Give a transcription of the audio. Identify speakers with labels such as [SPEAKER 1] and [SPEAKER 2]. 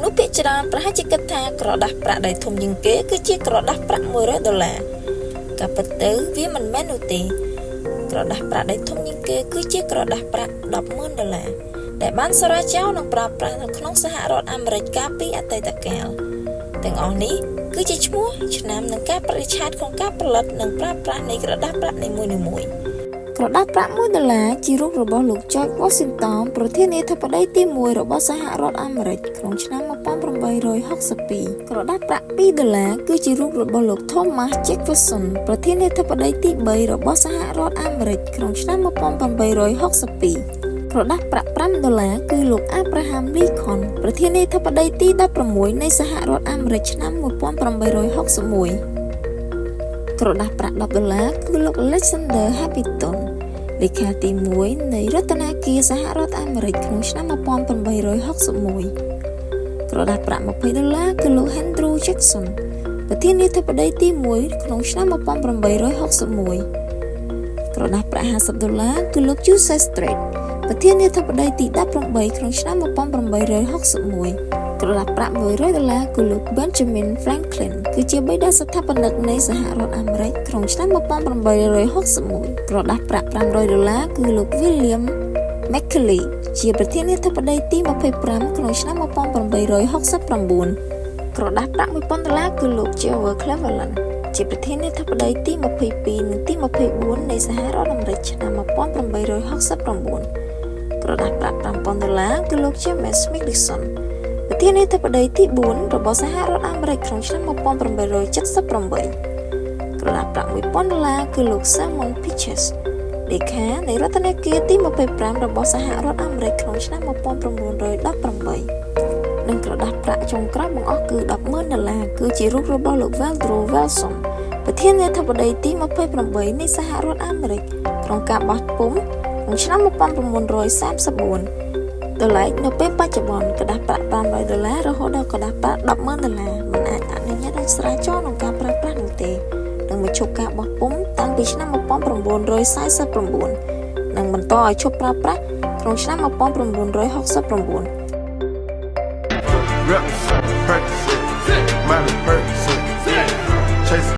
[SPEAKER 1] មនុស្សភាគច្រើនប្រហែលជាគិតថាក្រដាសប្រាក់ដែលធំជាងគេគឺជាក្រដាសប្រាក់$100ការពិតទៅវាមិនមែននោះទេក្រដាសប្រាក់ដែលធំជាងគេគឺជាក្រដាសប្រាក់$10,000ដែលបានសារចោលនិងប្រើប្រាស់នៅក្នុងសហរដ្ឋអាមេរិកកាលពីអតីតកាលទាំងអស់នេះគឺជាឈ្មោះឆ្នាំនិងការបរិច្ឆេទក្នុងការផលិតនិងប្រើប្រាស់នៃក្រដាសប្រាក់នីមួយៗក្រដាសប្រាក់$1ជារូបរបស់លោក George Washington ប្រធានាធិបតីទី1របស់សហរដ្ឋអាមេរិកក្នុងឆ្នាំ1862ក្រដាសប្រាក់$2គឺជារូបរបស់លោក Thomas Jefferson ប្រធានាធិបតីទី3របស់សហរដ្ឋអាមេរិកក្នុងឆ្នាំ1862ក្រដាសប្រាក់$5គឺលោក Abraham Lincoln ប្រធានាធិបតីទី16នៃសហរដ្ឋអាមេរិកឆ្នាំ1861ក្រដាសប្រាក់$10គឺលោក Alexander Hamilton លេខាទី1នៃរដ្ឋាភិបាលសហរដ្ឋអាមេរិកក្នុងឆ្នាំ1861ក្រដាសប្រាក់$20គឺលោក Andrew Jackson ប្រធានាធិបតីទី1ក្នុងឆ្នាំ1861ក្រដាសប្រាក់$50គឺលោក Joseph Straight ប្រធានាធិបតីទី18ក្នុងឆ្នាំ1861ក្រដាសប្រាក់$100គឺលោក Benjamin Franklin គឺជាបិតាស្ថាបនិកនៃសហរដ្ឋអាមេរិកក្នុងឆ្នាំ1861ក្រដាសប្រាក់$500គឺលោក William McKinley ជាប្រធានាធិបតីទី25ក្នុងឆ្នាំ1869ក្រដាសប្រាក់$1000គឺលោក Grover Cleveland ជាប្រធានាធិបតីទី22និងទី24នៃសហរដ្ឋអាមេរិកឆ្នាំ1869ក្រដាសប្រាក់$5000គឺលោក James Madison ប្រធានាធិបតីទី4របស់សហរដ្ឋអាមេរិកក្នុងឆ្នាំ1878ក្រដាសប្រាក់$1000គឺលោក Simon Peaches លេខានៃរដ្ឋាភិបាលទី25របស់សហរដ្ឋអាមេរិកក្នុងឆ្នាំ1918និងក្រដាសប្រាក់ចុងក្រោយបង្អស់គឺ$10,000គឺជារូបរបស់លោក Woodrow Wilson ប្រធានាធិបតីទី28នៃសហរដ្ឋអាមេរិកក្នុងការបោះពុម្ពក្នុងឆ្នាំ1934ដល់ឡែកនៅពេលបច្ចុប្បន្នក្រដាសប្រាក់$500រហូតដល់ក្រដាសប្រាក់$10,000មិនអាចអនុញ្ញាតឲ្យស្រាវជ្រាវក្នុងការប្រើប្រាស់នោះទេនិងបញ្ឈប់ការបោះពុម្ពតាំងពីឆ្នាំ1949និងបន្តឲ្យឈប់ប្រើប្រាស់ក្នុងឆ្នាំ1969